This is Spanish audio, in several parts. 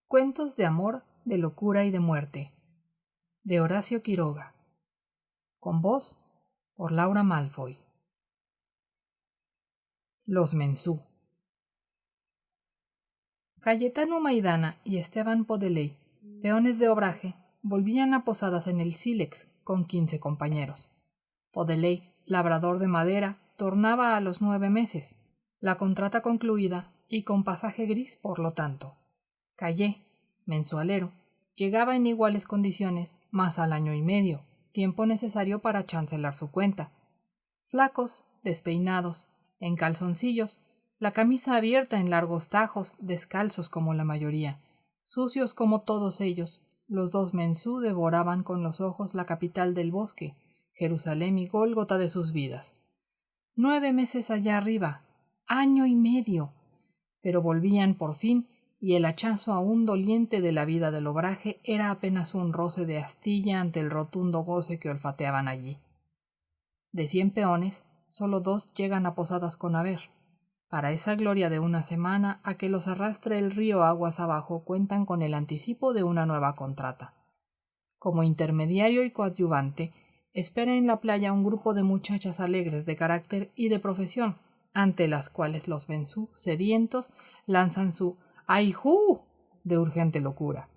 Cuentos de amor, de locura y de muerte, de Horacio Quiroga, con voz por Laura Malfoy. Los Mensú. Cayetano Maidana y Esteban Podeley, peones de obraje, volvían a posadas en el sílex con 15 compañeros. Podeley, labrador de madera, tornaba a los 9 meses, la contrata concluida y con pasaje gris por lo tanto. Cayé, mensualero, llegaba en iguales condiciones, más al año y medio, tiempo necesario para chancelar su cuenta. Flacos, despeinados, en calzoncillos, la camisa abierta en largos tajos, descalzos como la mayoría, sucios como todos ellos, los dos Mensú devoraban con los ojos la capital del bosque, Jerusalén y Gólgota de sus vidas. 9 meses allá arriba, año y medio, pero volvían por fin, y el hachazo aún doliente de la vida del obraje era apenas un roce de astilla ante el rotundo goce que olfateaban allí. De 100 peones, solo 2 llegan a posadas con haber. Para esa gloria de una semana a que los arrastre el río aguas abajo cuentan con el anticipo de una nueva contrata. Como intermediario y coadyuvante, espera en la playa un grupo de muchachas alegres de carácter y de profesión, ante las cuales los Mensú, sedientos, lanzan su ¡ay-jú! De urgente locura.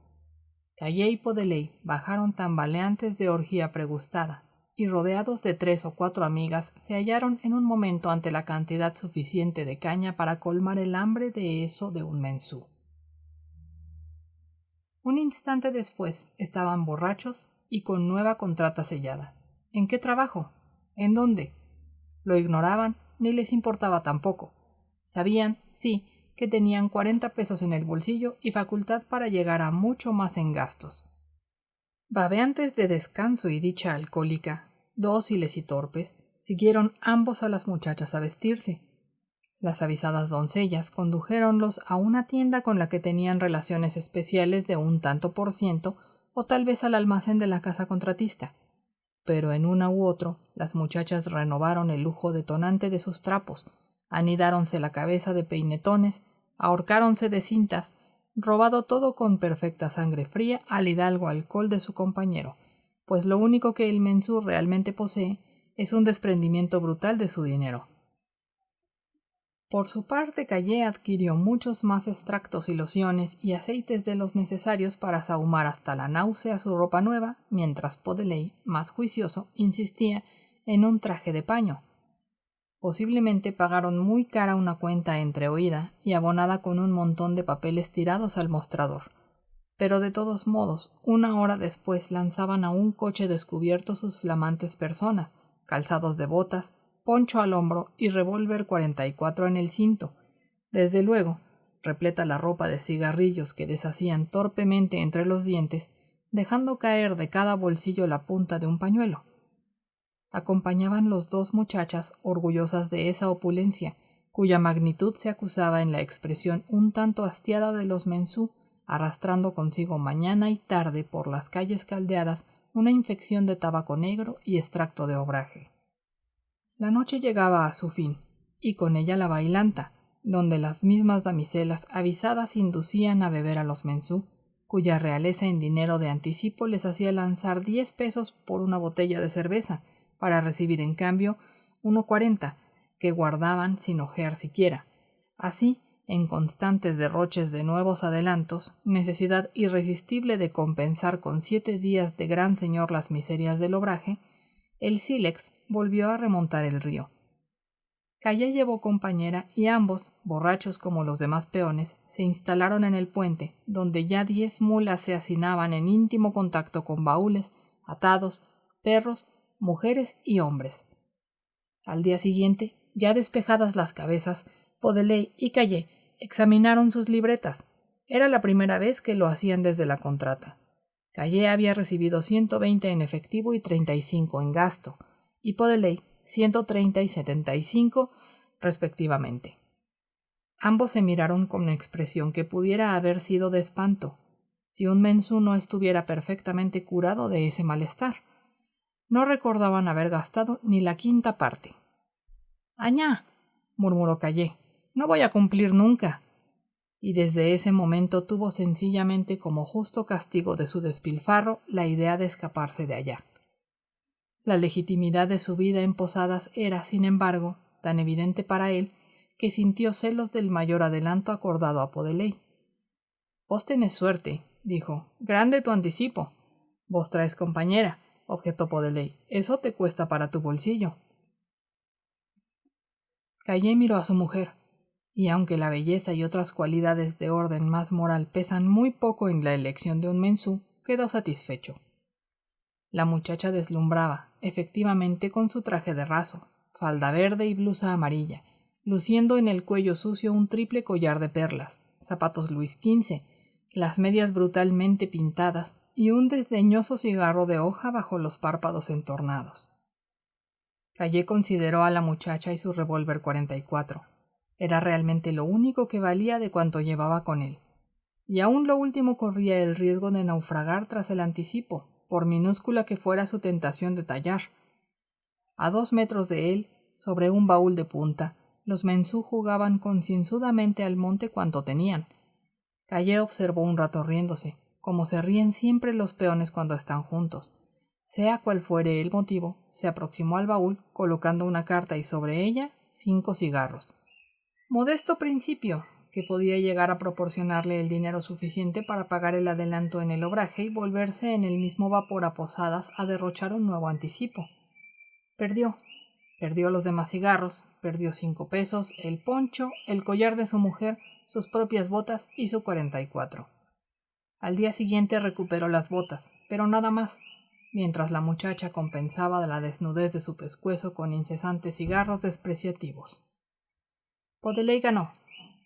Cayé y Podeley bajaron tambaleantes de orgía pregustada, y rodeados de 3 o 4 amigas se hallaron en un momento ante la cantidad suficiente de caña para colmar el hambre de eso de un Mensú. Un instante después estaban borrachos y con nueva contrata sellada. ¿En qué trabajo? ¿En dónde? Lo ignoraban, ni les importaba tampoco. Sabían, sí, que tenían 40 pesos en el bolsillo y facultad para llegar a mucho más en gastos. Babeantes de descanso y dicha alcohólica, dóciles y torpes, siguieron ambos a las muchachas a vestirse. Las avisadas doncellas condujéronlos a una tienda con la que tenían relaciones especiales de un tanto por ciento, o tal vez al almacén de la casa contratista. Pero en una u otro, las muchachas renovaron el lujo detonante de sus trapos, anidáronse la cabeza de peinetones, ahorcáronse de cintas, robado todo con perfecta sangre fría al hidalgo alcohol de su compañero, pues lo único que el Mensú realmente posee es un desprendimiento brutal de su dinero. Por su parte, Cayé adquirió muchos más extractos y lociones y aceites de los necesarios para sahumar hasta la náusea su ropa nueva, mientras Podeley, más juicioso, insistía en un traje de paño. Posiblemente pagaron muy cara una cuenta entreoída y abonada con un montón de papeles tirados al mostrador. Pero de todos modos, 1 hora después lanzaban a un coche descubierto sus flamantes personas, calzados de botas, poncho al hombro y revólver 44 en el cinto. Desde luego, repleta la ropa de cigarrillos que deshacían torpemente entre los dientes, dejando caer de cada bolsillo la punta de un pañuelo. Acompañaban los 2 muchachas orgullosas de esa opulencia, cuya magnitud se acusaba en la expresión un tanto hastiada de los Mensú, arrastrando consigo mañana y tarde por las calles caldeadas una infección de tabaco negro y extracto de obraje. La noche llegaba a su fin, y con ella la bailanta, donde las mismas damiselas avisadas inducían a beber a los Mensú, cuya realeza en dinero de anticipo les hacía lanzar 10 pesos por una botella de cerveza, para recibir en cambio 1,40, que guardaban sin ojear siquiera. Así, en constantes derroches de nuevos adelantos, necesidad irresistible de compensar con 7 días de gran señor las miserias del obraje, el sílex volvió a remontar el río. Cayé llevó compañera y ambos, borrachos como los demás peones, se instalaron en el puente, donde ya 10 mulas se hacinaban en íntimo contacto con baúles, atados, perros, mujeres y hombres. Al día siguiente, ya despejadas las cabezas, Podeley y Cayé examinaron sus libretas. Era la primera vez que lo hacían desde la contrata. Cayé había recibido 120 en efectivo y 35 en gasto, y Podeley 130 y 75 respectivamente. Ambos se miraron con expresión que pudiera haber sido de espanto, si un Mensú no estuviera perfectamente curado de ese malestar. No recordaban haber gastado ni la 1/5 parte. —Añá —murmuró Cayé—, no voy a cumplir nunca. y desde ese momento tuvo sencillamente como justo castigo de su despilfarro la idea de escaparse de allá. La legitimidad de su vida en Posadas era, sin embargo, tan evidente para él que sintió celos del mayor adelanto acordado a Podeley. «Vos tenés suerte», dijo. «Grande tu anticipo». «Vos traes compañera», objetó Podeley. «Eso te cuesta para tu bolsillo». Callé miró a su mujer, y aunque la belleza y otras cualidades de orden más moral pesan muy poco en la elección de un mensú, quedó satisfecho. La muchacha deslumbraba, efectivamente, con su traje de raso, falda verde y blusa amarilla, luciendo en el cuello sucio un triple collar de perlas, zapatos Luis XV, las medias brutalmente pintadas y un desdeñoso cigarro de hoja bajo los párpados entornados. Callé consideró a la muchacha y su revólver 44. Era realmente lo único que valía de cuanto llevaba con él. Y aún lo último corría el riesgo de naufragar tras el anticipo, por minúscula que fuera su tentación de tallar. A 2 metros de él, sobre un baúl de punta, los mensú jugaban concienzudamente al monte cuanto tenían. Callé observó un rato riéndose, como se ríen siempre los peones cuando están juntos. Sea cual fuere el motivo, se aproximó al baúl, colocando una carta y sobre ella 5 cigarros. Modesto principio, que podía llegar a proporcionarle el dinero suficiente para pagar el adelanto en el obraje y volverse en el mismo vapor a Posadas a derrochar un nuevo anticipo. Perdió los demás cigarros, perdió 5 pesos, el poncho, el collar de su mujer, sus propias botas y su 44. Al día siguiente recuperó las botas, pero nada más, mientras la muchacha compensaba la desnudez de su pescuezo con incesantes cigarros despreciativos. Podeley ganó,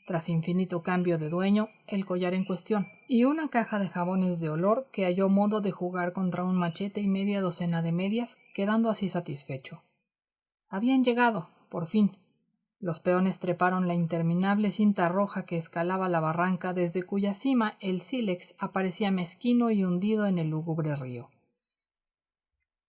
tras infinito cambio de dueño, el collar en cuestión y una caja de jabones de olor que halló modo de jugar contra un machete y media docena de medias, quedando así satisfecho. Habían llegado, por fin. Los peones treparon la interminable cinta roja que escalaba la barranca desde cuya cima el sílex aparecía mezquino y hundido en el lúgubre río.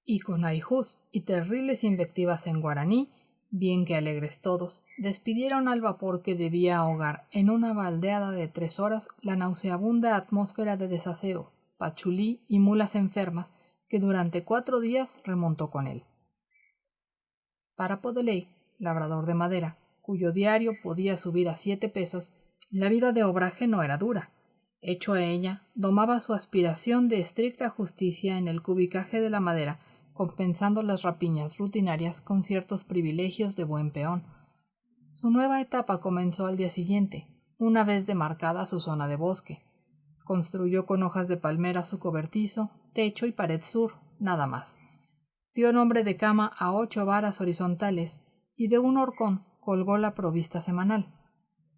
Y con ahijús y terribles invectivas en guaraní, bien que alegres todos, despidieron al vapor que debía ahogar en una baldeada de 3 horas la nauseabunda atmósfera de desaseo, pachulí y mulas enfermas que durante 4 días remontó con él. Para Podeley, labrador de madera, cuyo diario podía subir a 7 pesos, la vida de obraje no era dura. Hecho a ella, domaba su aspiración de estricta justicia en el cubicaje de la madera, compensando las rapiñas rutinarias con ciertos privilegios de buen peón. Su nueva etapa comenzó al día siguiente, una vez demarcada su zona de bosque. Construyó con hojas de palmera su cobertizo, techo y pared sur, nada más. Dio nombre de cama a 8 varas horizontales y de un horcón colgó la provista semanal.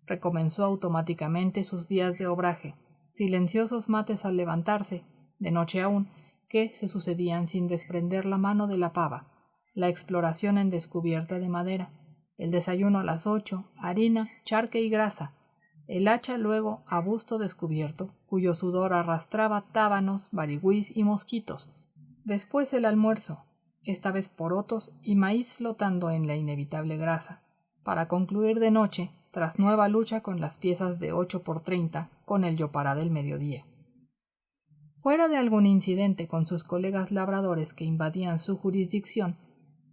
Recomenzó automáticamente sus días de obraje, silenciosos mates al levantarse, de noche aún, que se sucedían sin desprender la mano de la pava, la exploración en descubierta de madera, el desayuno a las 8, harina, charque y grasa, el hacha luego a busto descubierto, cuyo sudor arrastraba tábanos, barigüís y mosquitos, después el almuerzo, esta vez porotos y maíz flotando en la inevitable grasa, para concluir de noche, tras nueva lucha con las piezas de 8 por 30, con el yopará del mediodía. Fuera de algún incidente con sus colegas labradores que invadían su jurisdicción,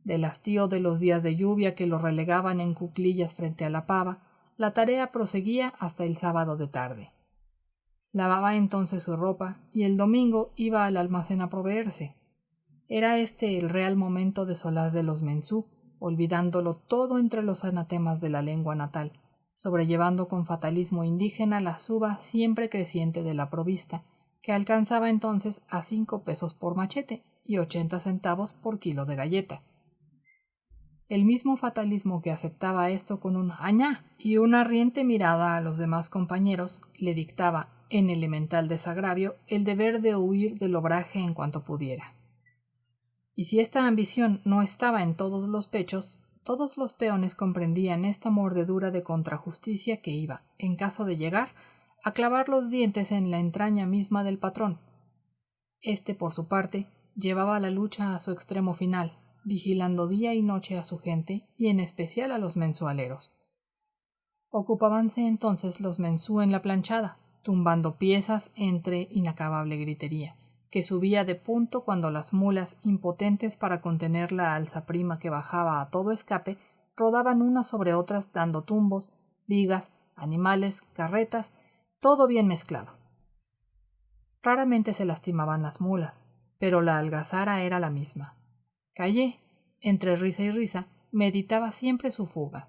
del hastío de los días de lluvia que lo relegaban en cuclillas frente a la pava, la tarea proseguía hasta el sábado de tarde. Lavaba entonces su ropa y el domingo iba al almacén a proveerse. Era este el real momento de solaz de los mensú, olvidándolo todo entre los anatemas de la lengua natal, sobrellevando con fatalismo indígena la suba siempre creciente de la provista, que alcanzaba entonces a 5 pesos por machete y 80 centavos por kilo de galleta. El mismo fatalismo que aceptaba esto con un añá y una riente mirada a los demás compañeros le dictaba, en elemental desagravio, el deber de huir del obraje en cuanto pudiera. Y si esta ambición no estaba en todos los pechos, todos los peones comprendían esta mordedura de contrajusticia que iba, en caso de llegar, a clavar los dientes en la entraña misma del patrón. Este, por su parte, llevaba la lucha a su extremo final, vigilando día y noche a su gente y en especial a los mensualeros. Ocupábanse entonces los mensú en la planchada, tumbando piezas entre inacabable gritería, que subía de punto cuando las mulas, impotentes para contener la alzaprima que bajaba a todo escape, rodaban unas sobre otras dando tumbos, vigas, animales, carretas, todo bien mezclado. Raramente se lastimaban las mulas, pero la algazara era la misma. Callé, entre risa y risa, meditaba siempre su fuga.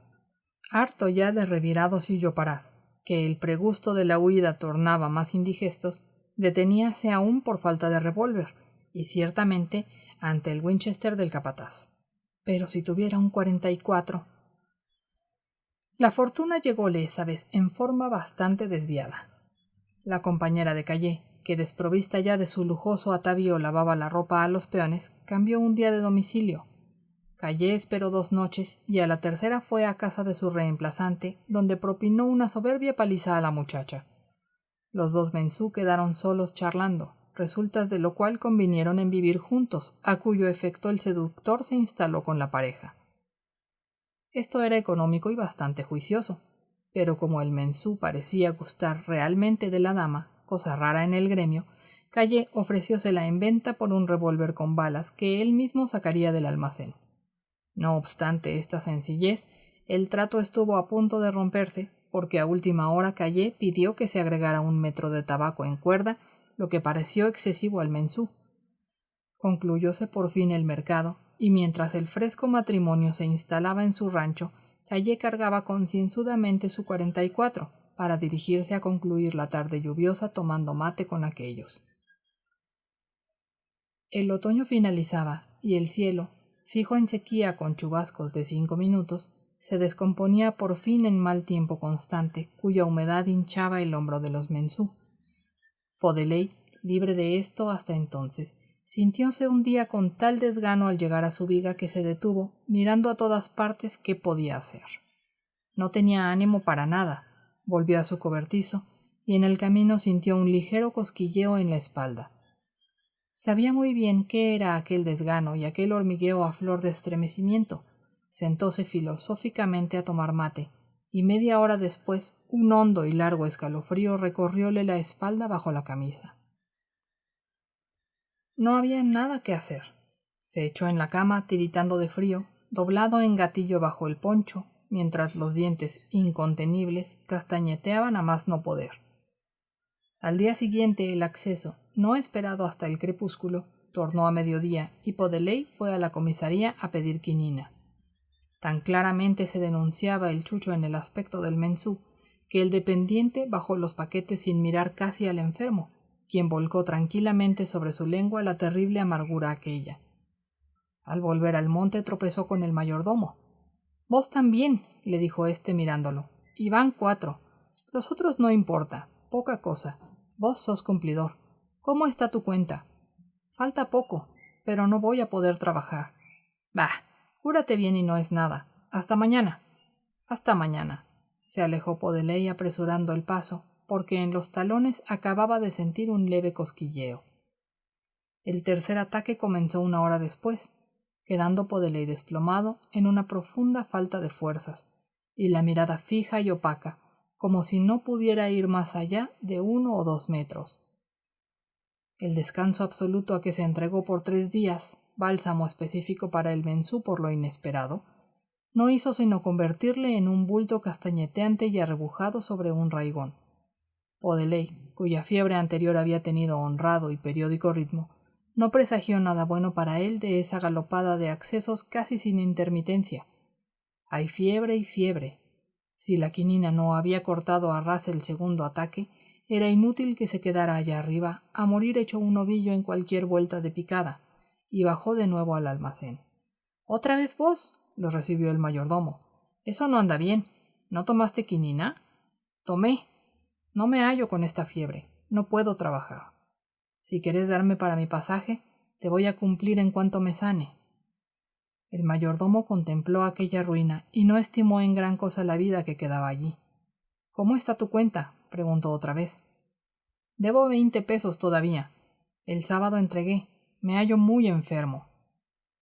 Harto ya de revirados y yoparás, que el pregusto de la huida tornaba más indigestos, deteníase aún por falta de revólver, y ciertamente ante el Winchester del capataz. Pero si tuviera un 44. La fortuna llególe esa vez en forma bastante desviada. La compañera de Callé, que desprovista ya de su lujoso atavío lavaba la ropa a los peones, cambió un día de domicilio. Callé esperó 2 noches y a la tercera fue a casa de su reemplazante, donde propinó una soberbia paliza a la muchacha. Los 2 mensú quedaron solos charlando, resultas de lo cual convinieron en vivir juntos, a cuyo efecto el seductor se instaló con la pareja. Esto era económico y bastante juicioso, pero como el mensú parecía gustar realmente de la dama, cosa rara en el gremio, Callé ofreciósela en venta por un revólver con balas que él mismo sacaría del almacén. No obstante esta sencillez, el trato estuvo a punto de romperse, porque a última hora Callé pidió que se agregara 1 metro de tabaco en cuerda, lo que pareció excesivo al mensú. Concluyóse por fin el mercado, y mientras el fresco matrimonio se instalaba en su rancho, Callé cargaba concienzudamente su 44 para dirigirse a concluir la tarde lluviosa tomando mate con aquellos. El otoño finalizaba, y el cielo, fijo en sequía con chubascos de 5 minutos, se descomponía por fin en mal tiempo constante, cuya humedad hinchaba el hombro de los mensú. Podeley, libre de esto hasta entonces, sintióse un día con tal desgano al llegar a su viga que se detuvo, mirando a todas partes qué podía hacer. No tenía ánimo para nada, volvió a su cobertizo, y en el camino sintió un ligero cosquilleo en la espalda. Sabía muy bien qué era aquel desgano y aquel hormigueo a flor de estremecimiento. Sentóse filosóficamente a tomar mate, y media hora después un hondo y largo escalofrío recorrióle la espalda bajo la camisa. No había nada que hacer. Se echó en la cama tiritando de frío, doblado en gatillo bajo el poncho, mientras los dientes incontenibles castañeteaban a más no poder. Al día siguiente el acceso, no esperado hasta el crepúsculo, tornó a mediodía y Podeley fue a la comisaría a pedir quinina. Tan claramente se denunciaba el chucho en el aspecto del mensú, que el dependiente bajó los paquetes sin mirar casi al enfermo, quien volcó tranquilamente sobre su lengua la terrible amargura aquella. Al volver al monte tropezó con el mayordomo. «Vos también», le dijo éste mirándolo, «y van 4. Los otros no importa, poca cosa. Vos sos cumplidor. ¿Cómo está tu cuenta?» «Falta poco, pero no voy a poder trabajar». «Bah, cúrate bien y no es nada. Hasta mañana». «Hasta mañana». Se alejó Podeley apresurando el paso, porque en los talones acababa de sentir un leve cosquilleo. El tercer ataque comenzó 1 hora después, quedando Podeley desplomado en una profunda falta de fuerzas, y la mirada fija y opaca, como si no pudiera ir más allá de 1 o 2 metros. El descanso absoluto a que se entregó por 3 días, bálsamo específico para el mensú por lo inesperado, no hizo sino convertirle en un bulto castañeteante y arrebujado sobre un raigón. Podeley, cuya fiebre anterior había tenido honrado y periódico ritmo, no presagió nada bueno para él de esa galopada de accesos casi sin intermitencia. Hay fiebre y fiebre. Si la quinina no había cortado a ras el segundo ataque, era inútil que se quedara allá arriba a morir hecho un ovillo en cualquier vuelta de picada, y bajó de nuevo al almacén. «¿Otra vez vos?», lo recibió el mayordomo. «Eso no anda bien. ¿No tomaste quinina?» «Tomé. No me hallo con esta fiebre. No puedo trabajar. Si querés darme para mi pasaje, te voy a cumplir en cuanto me sane». El mayordomo contempló aquella ruina y no estimó en gran cosa la vida que quedaba allí. «¿Cómo está tu cuenta?», preguntó otra vez. «Debo 20 pesos todavía. El sábado entregué. Me hallo muy enfermo.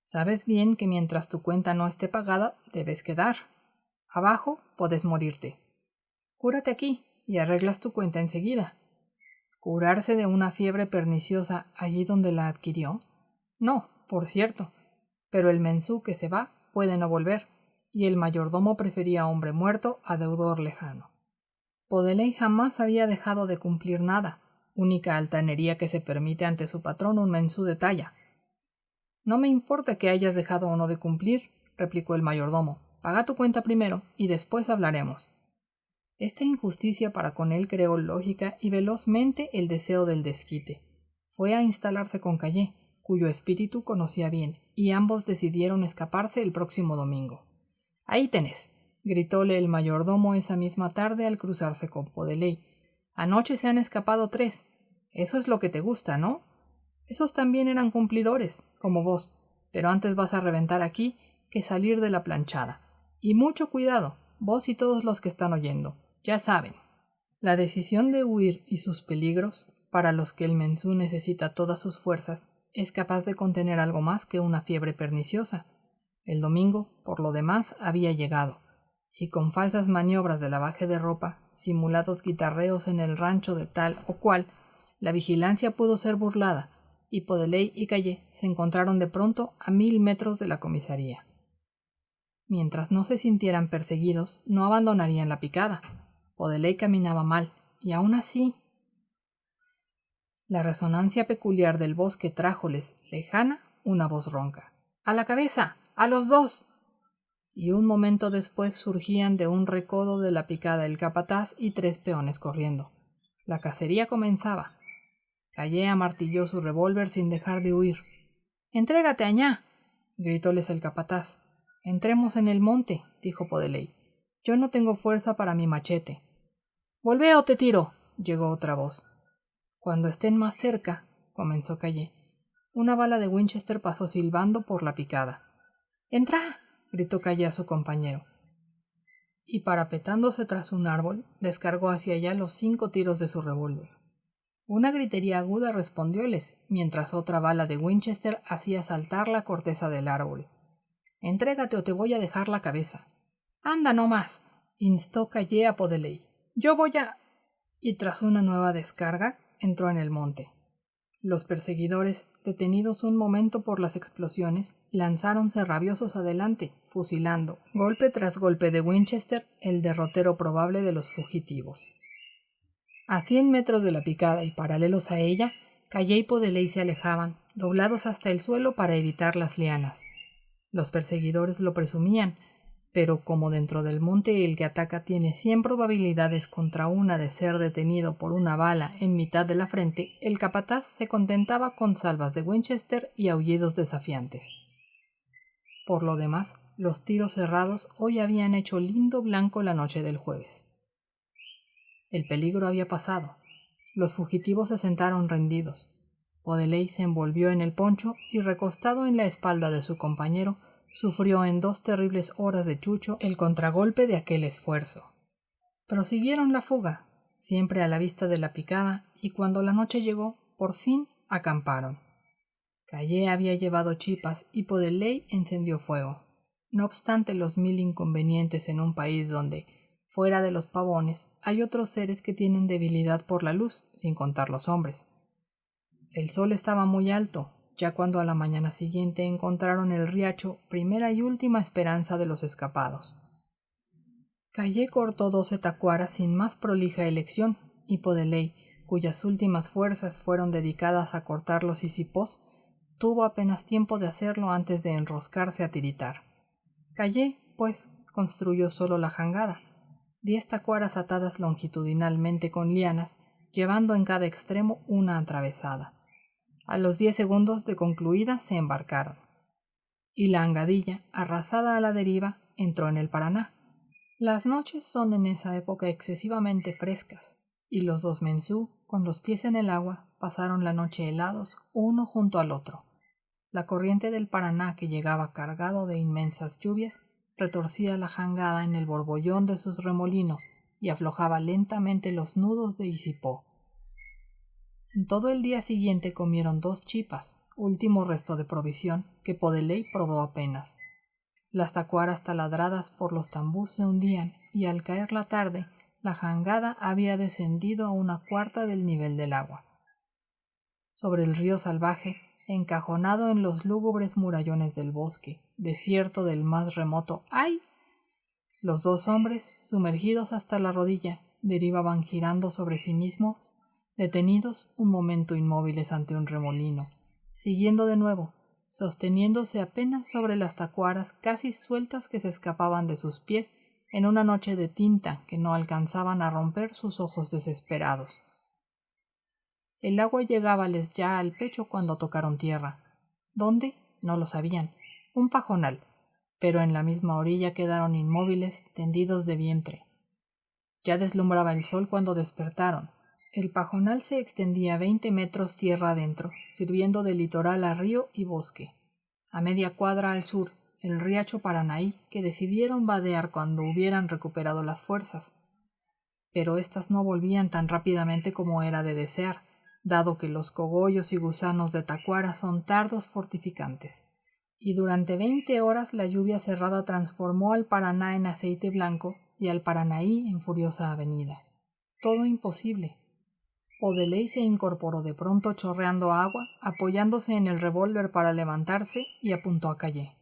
Sabes bien que mientras tu cuenta no esté pagada, debes quedar. Abajo podés morirte. Cúrate aquí y arreglas tu cuenta enseguida. ¿Curarse de una fiebre perniciosa allí donde la adquirió? No, por cierto, pero el mensú que se va puede no volver, y el mayordomo prefería hombre muerto a deudor lejano. Podeley jamás había dejado de cumplir nada, única altanería que se permite ante su patrón un mensú de talla. No me importa que hayas dejado o no de cumplir, replicó el mayordomo. Paga tu cuenta primero y después hablaremos. Esta injusticia para con él creó lógica y velozmente el deseo del desquite. Fue a instalarse con Callé, cuyo espíritu conocía bien, y ambos decidieron escaparse el próximo domingo. «Ahí tenés», gritóle el mayordomo esa misma tarde al cruzarse con Podeley. «Anoche se han escapado 3. Eso es lo que te gusta, ¿no? Esos también eran cumplidores, como vos, pero antes vas a reventar aquí que salir de la planchada. Y mucho cuidado, vos y todos los que están oyendo. Ya saben». La decisión de huir y sus peligros, para los que el mensú necesita todas sus fuerzas, es capaz de contener algo más que una fiebre perniciosa. El domingo, por lo demás, había llegado, y con falsas maniobras de lavaje de ropa, simulados guitarreos en el rancho de tal o cual, la vigilancia pudo ser burlada, y Podeley y Callé se encontraron de pronto a 1000 metros de la comisaría. Mientras no se sintieran perseguidos, no abandonarían la picada. Podeley caminaba mal, y aún así... La resonancia peculiar del bosque trájoles, lejana, una voz ronca. «¡A la cabeza! ¡A los 2!» Y un momento después surgían de un recodo de la picada el capataz y 3 peones corriendo. La cacería comenzaba. Callé amartilló su revólver sin dejar de huir. «¡Entrégate, añá!», gritóles el capataz. «Entremos en el monte», dijo Podeley. «Yo no tengo fuerza para mi machete». «¡Volvé o te tiro!», llegó otra voz. «Cuando estén más cerca», comenzó Callé. Una bala de Winchester pasó silbando por la picada. «¡Entra!», gritó Callé a su compañero. Y parapetándose tras un árbol, descargó hacia allá los 5 tiros de su revólver. Una gritería aguda respondióles, mientras otra bala de Winchester hacía saltar la corteza del árbol. «Entrégate o te voy a dejar la cabeza». «Anda, no más», instó Callé a Podeley. «Yo voy a...» Y tras una nueva descarga, entró en el monte. Los perseguidores, detenidos un momento por las explosiones, lanzáronse rabiosos adelante, fusilando, golpe tras golpe de Winchester, el derrotero probable de los fugitivos. A 100 metros de la picada y paralelos a ella, Callé y Podeley se alejaban, doblados hasta el suelo para evitar las lianas. Los perseguidores lo presumían, pero como dentro del monte el que ataca tiene 100 probabilidades contra una de ser detenido por una bala en mitad de la frente, el capataz se contentaba con salvas de Winchester y aullidos desafiantes. Por lo demás, los tiros cerrados hoy habían hecho lindo blanco la noche del jueves. El peligro había pasado. Los fugitivos se sentaron rendidos. Podeley se envolvió en el poncho y, recostado en la espalda de su compañero, sufrió en 2 terribles horas de chucho el contragolpe de aquel esfuerzo. Prosiguieron la fuga, siempre a la vista de la picada, y cuando la noche llegó, por fin acamparon. Callé había llevado chipas y Podeley encendió fuego. No obstante los 1000 inconvenientes en un país donde, fuera de los pavones, hay otros seres que tienen debilidad por la luz, sin contar los hombres. El sol estaba muy alto, ya cuando a la mañana siguiente encontraron el riacho, primera y última esperanza de los escapados. Callé cortó 12 tacuaras sin más prolija elección, y Podeley, cuyas últimas fuerzas fueron dedicadas a cortar los hicipós, tuvo apenas tiempo de hacerlo antes de enroscarse a tiritar. Callé, pues, construyó solo la jangada, 10 tacuaras atadas longitudinalmente con lianas, llevando en cada extremo una atravesada. A los 10 segundos de concluida se embarcaron. Y la angadilla, arrasada a la deriva, entró en el Paraná. Las noches son en esa época excesivamente frescas, y los 2 mensú, con los pies en el agua, pasaron la noche helados, uno junto al otro. La corriente del Paraná, que llegaba cargado de inmensas lluvias, retorcía la jangada en el borbollón de sus remolinos y aflojaba lentamente los nudos de hicipó. En todo el día siguiente comieron 2 chipas, último resto de provisión que Podeley probó apenas. Las tacuaras taladradas por los tambús se hundían y al caer la tarde la jangada había descendido a 1/4 del nivel del agua. Sobre el río salvaje, encajonado en los lúgubres murallones del bosque, desierto del más remoto ¡ay! Los 2 hombres, sumergidos hasta la rodilla, derivaban girando sobre sí mismos, detenidos un momento inmóviles ante un remolino, siguiendo de nuevo, sosteniéndose apenas sobre las tacuaras casi sueltas que se escapaban de sus pies en una noche de tinta que no alcanzaban a romper sus ojos desesperados. El agua llegábales ya al pecho cuando tocaron tierra. ¿Dónde? No lo sabían. Un pajonal, pero en la misma orilla quedaron inmóviles, tendidos de vientre. Ya deslumbraba el sol cuando despertaron. El pajonal se extendía 20 metros tierra adentro, sirviendo de litoral a río y bosque. A media cuadra al sur, el riacho Paranaí, que decidieron vadear cuando hubieran recuperado las fuerzas. Pero éstas no volvían tan rápidamente como era de desear, dado que los cogollos y gusanos de tacuara son tardos fortificantes. Y durante 20 horas la lluvia cerrada transformó al Paraná en aceite blanco y al Paranaí en furiosa avenida. Todo imposible. Odeley se incorporó de pronto chorreando agua, apoyándose en el revólver para levantarse y apuntó a Calle.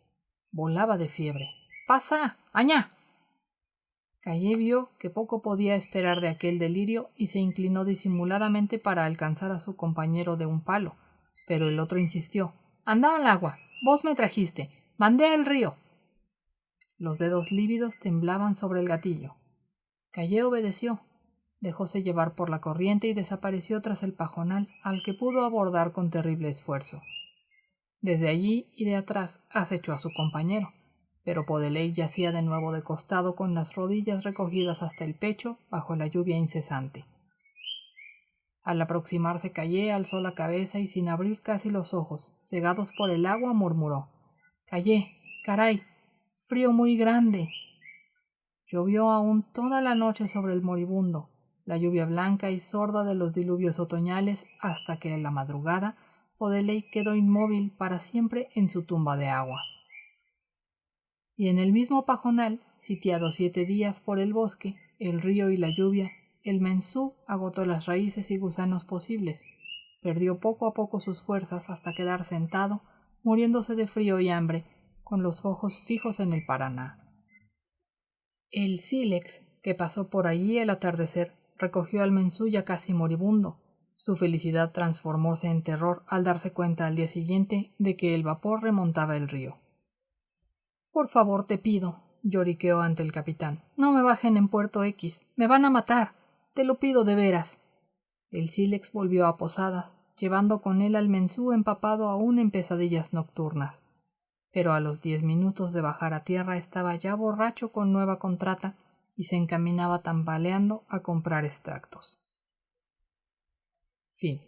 Volaba de fiebre. ¡Pasa! ¡Añá! Calle vio que poco podía esperar de aquel delirio y se inclinó disimuladamente para alcanzar a su compañero de un palo, pero el otro insistió. «Anda al agua. Vos me trajiste. Mandé al río». Los dedos lívidos temblaban sobre el gatillo. Calle obedeció. Dejóse llevar por la corriente y desapareció tras el pajonal, al que pudo abordar con terrible esfuerzo. Desde allí y de atrás acechó a su compañero, pero Podeley yacía de nuevo de costado con las rodillas recogidas hasta el pecho bajo la lluvia incesante. Al aproximarse Calle alzó la cabeza y sin abrir casi los ojos, cegados por el agua, murmuró: «Calle, caray, frío muy grande». Llovió aún toda la noche sobre el moribundo, la lluvia blanca y sorda de los diluvios otoñales, hasta que en la madrugada Podeley quedó inmóvil para siempre en su tumba de agua. Y en el mismo pajonal, sitiado 7 días por el bosque, el río y la lluvia, el mensú agotó las raíces y gusanos posibles, perdió poco a poco sus fuerzas hasta quedar sentado, muriéndose de frío y hambre, con los ojos fijos en el Paraná. El sílex, que pasó por allí al atardecer, recogió al mensú ya casi moribundo. Su felicidad transformóse en terror al darse cuenta al día siguiente de que el vapor remontaba el río. «Por favor, te pido», lloriqueó ante el capitán, «no me bajen en Puerto X. Me van a matar. Te lo pido de veras». El sílex volvió a Posadas, llevando con él al mensú empapado aún en pesadillas nocturnas. Pero a los 10 minutos de bajar a tierra estaba ya borracho con nueva contrata y se encaminaba tambaleando a comprar extractos. Fin.